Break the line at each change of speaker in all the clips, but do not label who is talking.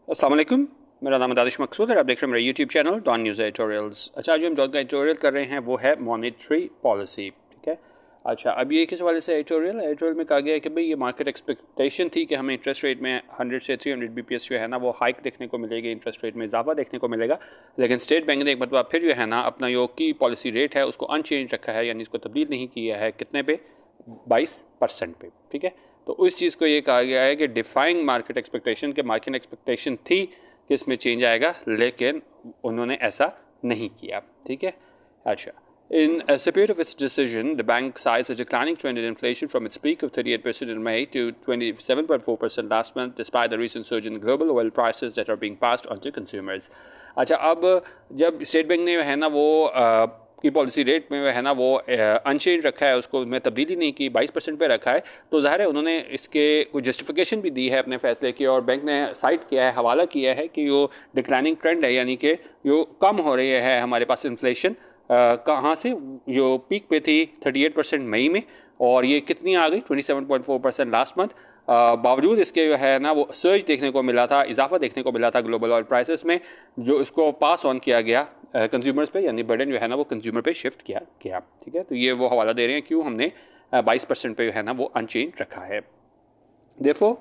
अस्सलाम वालेकुम। मेरा नाम दानिश मकसूद है। आप देख रहे हैं मेरा YouTube channel Dawn news editorials. अच्छा, जो हम डॉन का एडिटोरियल कर रहे हैं वो है मॉनेटरी पॉलिसी। ठीक है। अच्छा, अब ये किस वाले से एडिटोरियल में कहा गया है कि भाई ये मार्केट एक्सपेक्टेशन थी कि हमें इंटरेस्ट रेट में 100 से 300 BPS जो है ना वो हाइक देखने को मिलेगी, इंटरेस्ट रेट में इजाफा देखने को मिलेगा। लेकिन स्टेट बैंक ने एक मरतबा फिर जो है ना अपना जो की पॉलिसी रेट है उसको अनचेंज रखा है, यानी इसको तब्दील नहीं किया है। कितने पे? 22% पे। ठीक है। तो उस चीज़ को ये कहा गया है कि डिफाइंग मार्केट एक्सपेक्टेशन के मार्केट एक्सपेक्टेशन थी कि इसमें चेंज आएगा, लेकिन उन्होंने ऐसा नहीं किया। ठीक है। अच्छा, in support of its decision, the bank cites a declining trend in inflation from its peak of 38% in May to 27.4% last month, despite the recent surge in global oil prices that are being passed on to consumers. अच्छा, अब जब state bank ने है ना वो की policy rate में है ना वो अनचेंज रखा है, उसको में तब्दीली नहीं की, 22% पे रखा है, तो ज़ाहिर है उन्होंने इसके कुछ जस्टिफिकेशन भी दी है अपने फैसले की, और बैंक ने साइट किया है, हवाला किया है कि यो डिक्लाइनिंग ट्रेंड है, यानी कि यो कम हो रही है हमारे पास इन्फ्लेशन। कहाँ से? जो पीक पे थी 38% मई में, और ये कितनी आ गई? 27.4% लास्ट मंथ। बावजूद इसके जो है ना वो सर्ज देखने को मिला था, इजाफा देखने को मिला था ग्लोबल ऑयल प्राइसेस में, जो इसको पास ऑन किया गया कंज्यूमर्स पे, यानी बर्डन जो है ना वो कंज्यूमर पे शिफ्ट किया गया। ठीक है। तो ये वो हवाला दे रहे हैं क्यों हमने 22% पे जो है ना वो अनचेंज रखा है। Therefore,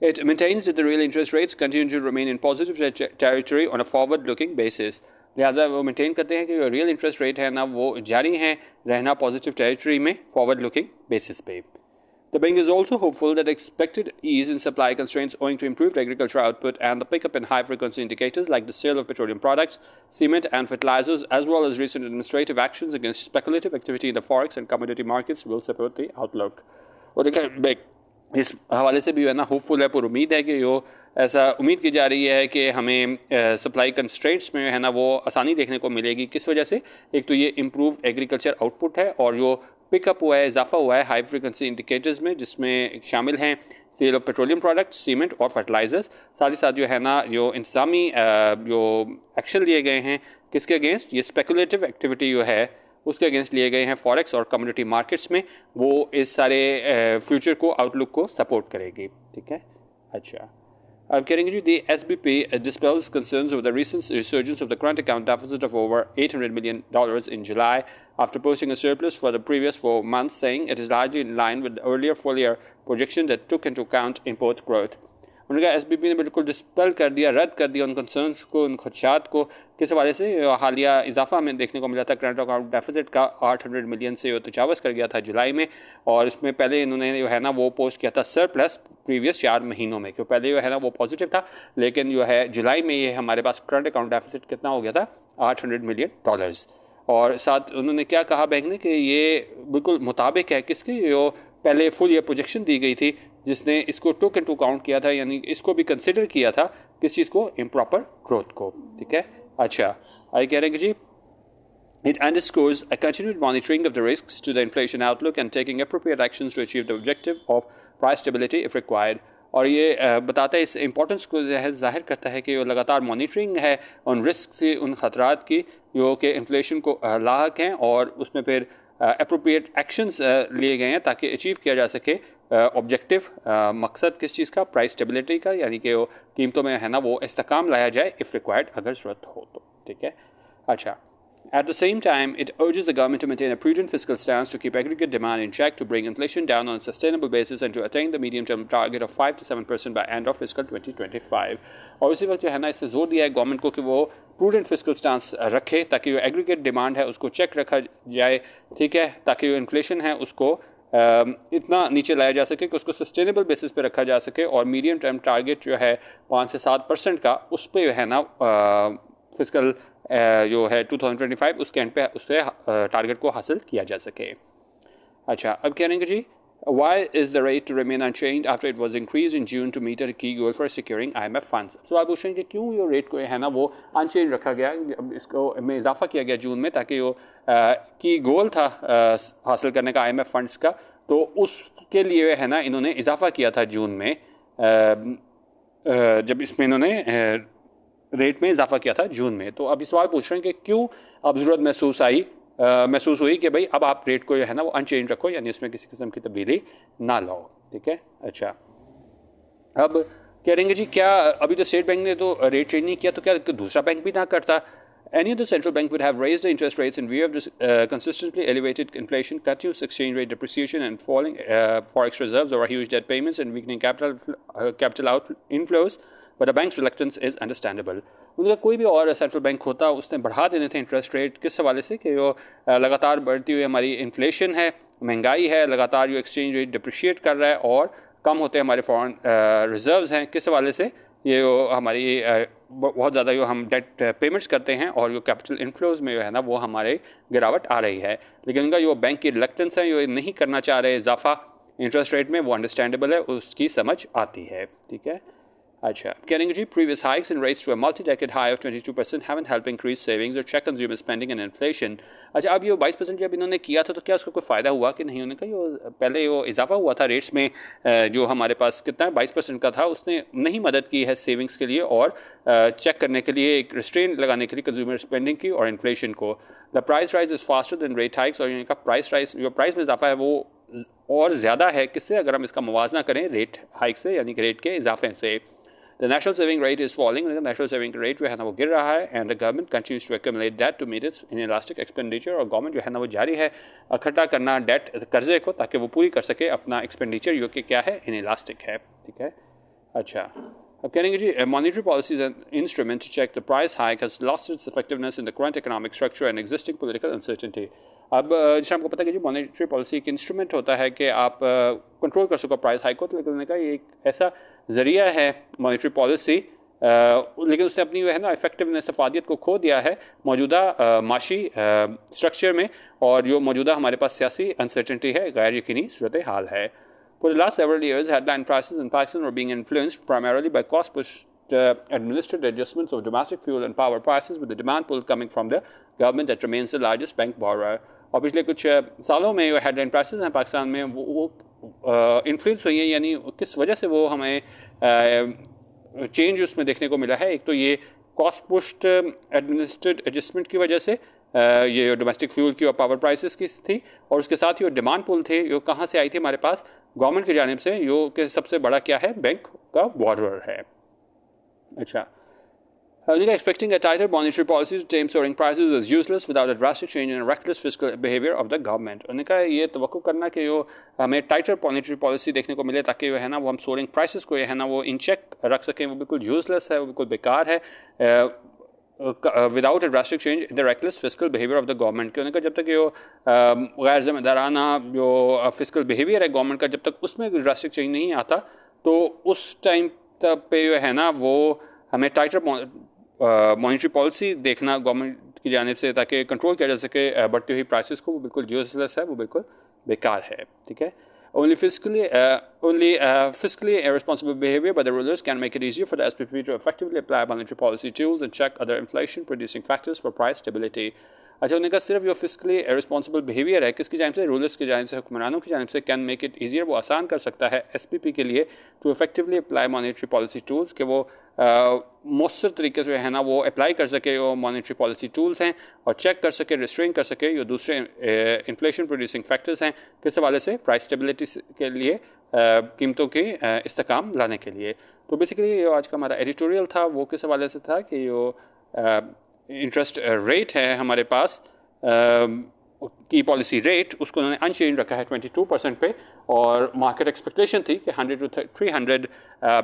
it maintains that the real interest rates continue to remain in positive territory on a forward-looking basis. लिहाजा वो मेंटेन करते हैं कि जो रियल इंटरेस्ट रेट है ना वो जारी है रहना पॉजिटिव टेरिटरी में फॉरवर्ड लुकिंग बेसिस पे। The bank is also hopeful that expected ease in supply constraints owing to improved agricultural output and the pickup in high-frequency indicators like the sale of petroleum products, cement and fertilizers, as well as recent administrative actions against speculative activity in the forex and commodity markets will support the outlook. और देखिए, इस हवाले से भी है ना hopeful है, पर उम्मीद है कि यो ऐसा उम्मीद की जा रही है कि हमें सप्लाई कंस्ट्रेंट्स में है ना वो आसानी देखने को मिलेगी। किस वजह से? एक तो ये इम्प्रूव एग्रीकल्चर आउटपुट है, और जो पिकअप हुआ है, इजाफा हुआ है हाई फ्रिक्वेंसी इंडिकेटर्स में, जिसमें शामिल हैं sale of petroleum products, cement और फर्टिलाइजर्स। साथ ही साथ जो है ना जो इंतजामी जो एक्शन लिए गए हैं किसके अगेंस्ट? ये स्पेकुलेटिव एक्टिविटी जो है उसके अगेंस्ट लिए गए हैं फॉरेक्स और कम्युनिटी मार्केट्स में, वो इस सारे फ्यूचर को, आउटलुक को सपोर्ट करेगी। ठीक है। अच्छा, अब करेंगे जी, the SBP dispels concerns over the recent resurgence of the current account deficit of over $800 million in July after posting a surplus for the previous 4 months, saying it is largely in line with the earlier full-year projections that took into account import growth. उन्होंने कहा SBP ने बिल्कुल dispel कर दिया, रद्द कर दिया उन कंसर्न्स को, उन खदशात को। किस हवाले से? हालिया इजाफा हमें देखने को मिला था करंट अकाउंट डेफिसिट का, 800 मिलियन से तजावज़ कर गया था जुलाई में, और इसमें पहले इन्होंने जो है ना वो पोस्ट किया था सरप्लस प्रीवियस 4 महीनों में, क्योंकि पहले जो है ना वो पॉजिटिव था, लेकिन जो है जुलाई में ये हमारे पास करंट अकाउंट डेफिसिट कितना हो गया था? $800 मिलियन। और साथ उन्होंने क्या कहा बैंक ने कि ये बिल्कुल मुताबिक है किसके? जो पहले फुल ईयर प्रोजेक्शन दी गई थी, जिसने इसको टुक इनटू काउंट किया था, यानी इसको भी कंसिडर किया था किस चीज़ को? इम्प्रॉपर ग्रोथ को। ठीक है। अच्छा, आगे कह रहे हैं कि जी, it underscores a continued monitoring of the risks to the inflation outlook and taking appropriate actions to achieve the objective of price stability if required. और ये बताता है, इस इम्पोर्टेंस को जाहिर करता है कि लगातार मॉनिटरिंग है उन रिस्क से, उन ख़तरात की जो कि इन्फ्लेशन को लाहक हैं, और उसमें फिर अप्रोप्रिएट एक्शंस लिए गए हैं ताकि अचीव किया जा सके ऑब्जेक्टिव, मकसद किस चीज़ का? प्राइस स्टेबिलिटी का, यानी कि वो कीमतों में है ना वो इस्तेकाम लाया जाए इफ़ रिक्वायर्ड, अगर ज़रूरत हो तो। ठीक है। अच्छा, at the same time, it urges the government to maintain a prudent fiscal stance to keep aggregate demand in check, to bring inflation down on a sustainable basis, and to attain the medium-term target of 5 to 7% by end of fiscal 2025. और उसी वक्त जो है ना इससे जोर दिया है गवर्नमेंट को कि वो प्रूडेंट फिस्कल स्टांस रखे, ताकि जो एग्रीगेट डिमांड है उसको चेक रखा जाए। ठीक है। ताकि जो इन्फ्लेशन है उसको इतना नीचे लाया जा सके कि उसको सस्टेनेबल बेसिस पे रखा जा सके, और मीडियम टर्म टारगेट जो है 5 से 7% का, उस पर है ना फिस्कल जो है 2025 उसके एंड पे उससे टारगेट को हासिल किया जा सके। अच्छा, अब कह रहे हैं कि जी, why is the rate to remain unchanged after it was increased in June to meet a key goal for securing IMF funds? सवाल पूछ रहे हैं कि क्यों ये रेट को है ना वो अनचेंज रखा गया, इसको में इजाफा किया गया जून में, ताकि वो की गोल था हासिल करने का IMF फंड्स का, तो उसके लिए है ना इन्होंने इजाफा किया था जून में, जब इसमें इन्होंने रेट में इजाफा किया था जून में। तो अभी सवाल पूछ रहे हैं कि क्यों अब ज़रूरत महसूस हुई कि भाई अब आप रेट को जो है ना वो अनचेंज रखो, यानी उसमें किसी किस्म की तब्दीली ना लाओ। ठीक है। अच्छा, अब करेंगे जी क्या अभी तो स्टेट बैंक ने तो रेट चेंज नहीं किया, तो क्या दूसरा बैंक भी ना करता? Any other central bank would have raised the interest rates in view of this consistently elevated inflation, continuous exchange rate depreciation, and falling forex reserves over huge debt payments and weakening capital inflows. But the bank's reluctance is understandable. उनका कोई भी और central bank होता उसने बढ़ा देने थे interest rate, किस हवाले से कि वो लगातार बढ़ती हुई हमारी इन्फ्लेशन है, महंगाई है, लगातार जो एक्सचेंज रेट डिप्रिशिएट कर रहा है और कम होते हमारे फॉरेन रिजर्व्स हैं, किस हवाले से ये हमारी बहुत ज़्यादा जो हम डेट पेमेंट्स करते हैं और जो कैपिटल इनफ्लोज में जो है ना वो हमारे गिरावट आ रही है। लेकिन उनका जो बैंक की रिलक्टेंस है, जो नहीं करना चाह रहे इजाफा इंटरेस्ट रेट में, वो अंडरस्टैंडेबल है, उसकी समझ आती है। ठीक है, अच्छा करेंगे जी previous hikes in rates to a multi-decade high of 22% haven't helped increase savings or check consumer spending and inflation. अच्छा अब ये 22% जब इन्होंने किया था तो क्या उसका कोई फ़ायदा हुआ कि नहीं? उन्होंने कहा ये पहले वो इजाफा हुआ था रेट्स में जो हमारे पास कितना 22% का था, उसने नहीं मदद की है सेविंग्स के लिए और चेक करने के लिए, एक रिस्ट्रेन लगाने के लिए कंज्यूमर स्पेंडिंग की और इन्फ्लेशन को। The price rise is faster than rate hikes, और इनका प्राइस राइज जो प्राइस में इजाफा है वो और ज़्यादा है किससे, अगर हम इसका मुवाजना करें रेट हाइक से यानी कि रेट के इजाफे से। The national saving rate is falling. The national saving rate जो है ना वो गिर रहा है, and the government continues to accumulate debt to meet its inelastic expenditure. और गवर्नमेंट जो है ना वो जारी है इकट्ठा करना डेट कर्जे को ताकि वो पूरी कर सके अपना एक्सपेंडिचर जो कि क्या है, इनइलास्टिक है। ठीक है, अच्छा अब कहेंगे जी monetary policy an instrument to check the price hike has lost its effectiveness in the current economic structure and existing political uncertainty. अब जैसे आपको पता है कि जी मॉनेटरी पॉलिसी एक इंस्ट्रूमेंट होता है कि आप कंट्रोल कर सको प्राइस हाइक को, तो लेकिन उन्होंने कहा ये एक ऐसा ज़रिया है मॉनेटरी पॉलिसी, लेकिन उसने अपनी जो है ना इफेक्टिवनेस, अफादियत को खो दिया है मौजूदा माशी स्ट्रक्चर में, और जो मौजूदा हमारे पास सियासी अनसर्टेनिटी है, गैर यकीनी सूरत हाल है। For the last several years, headline prices in Pakistan were being influenced primarily by cost-pushed administered adjustments of domestic fuel and power prices, with the demand pull coming from the government that remains the largest bank borrower. और पिछले कुछ सालों में जो headline prices हैं पाकिस्तान में वो influence हुई है, यानी किस वजह से वो हमें चेंज उसमें देखने को मिला है। एक तो ये कॉस्ट पुश्ड एडमिनिस्ट्रेड एडजस्टमेंट की वजह से ये डोमेस्टिक फ्यूल की और पावर प्राइसेस की थी, और उसके साथ ही डिमांड पुल थे जो कहाँ से आई थी हमारे पास, गवर्नमेंट की जानिब से, जो कि सबसे बड़ा क्या है, बैंक का बॉर्डर है। अच्छा expecting a tighter monetary policy to tame soaring prices is useless without a drastic change in reckless fiscal behavior of the government. उन्होंने कहा ये तवक्को करना कि जो हमें टाइटर मॉनेटरी पॉलिसी देखने को मिले ताकि जो है ना वो हम सोरिंग प्राइसेस को जो है ना वो इन चेक रख सकें, वो बिल्कुल यूजलेस है, वो बिल्कुल बेकार है without a drastic change in the reckless physical behaviour of the government. कि उन्होंने कहा जब तक जो गैर जिम्मेदाराना जो फिजिकल बिहेवियर है गवर्नमेंट का, जब तक उसमें ड्रास्टिक चेंज नहीं आता तो उस टाइम तक पे जो है ना वो हमें टाइटर मॉनेटरी पॉलिसी देखना गवर्नमेंट की जानिब से ताकि कंट्रोल किया जा सके बढ़ती हुई प्राइसेस को, वो बिल्कुल यूजलेस है, वो बिल्कुल बेकार है। ठीक है, only fiscally irresponsible behavior by the rulers can make it easier for the SPP to effectively apply monetary policy tools and check other inflation producing factors for price stability. अच्छा उन्होंने कहा सिर्फ जो फिजिकली रिस्पॉन्सिबल बिहेवियर है किसकी जानिब से, rulers की जानिब से, हुक्मरानों की जानिब से, कैन मेक इट ईजियर, वो आसान कर सकता है SPP के लिए to effectively apply monetary policy tools, कि वो मौसर तरीके से है ना वो अप्लाई कर सके वो मॉनेटरी पॉलिसी टूल्स हैं और चेक कर सके, रिस्ट्रेन कर सके जो दूसरे इन्फ्लेशन प्रोड्यूसिंग फैक्टर्स हैं, किस हवाले से, प्राइस स्टेबिलिटी के लिए, कीमतों के इस्तेकाम लाने के लिए। तो बेसिकली आज का हमारा एडिटोरियल था वो किस हवाले से था कि जो इंटरेस्ट रेट है हमारे पास की पॉलिसी रेट, उसको उन्होंने अनचेंज रखा है 22% पे, और मार्केट एक्सपेक्टेशन थी कि 100 to 300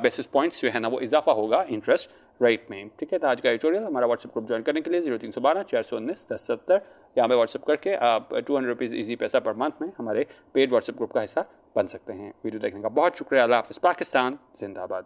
बेसिस पॉइंट्स जो है ना वो इजाफा होगा इंटरेस्ट रेट में। ठीक है, तो आज का एडिटोरियल हमारा व्हाट्सएप ग्रुप ज्वाइन करने के लिए 0312 419 1070 यहाँ पे व्हाट्सएप करके आप 200 रुपीज़ ईजी पैसा पर मंथ में हमारे पेड व्हाट्सएप ग्रुप का हिस्सा बन सकते हैं। वीडियो देखने का बहुत शुक्रिया। अल्लाह हाफ़िज़। पाकिस्तान जिंदाबाद।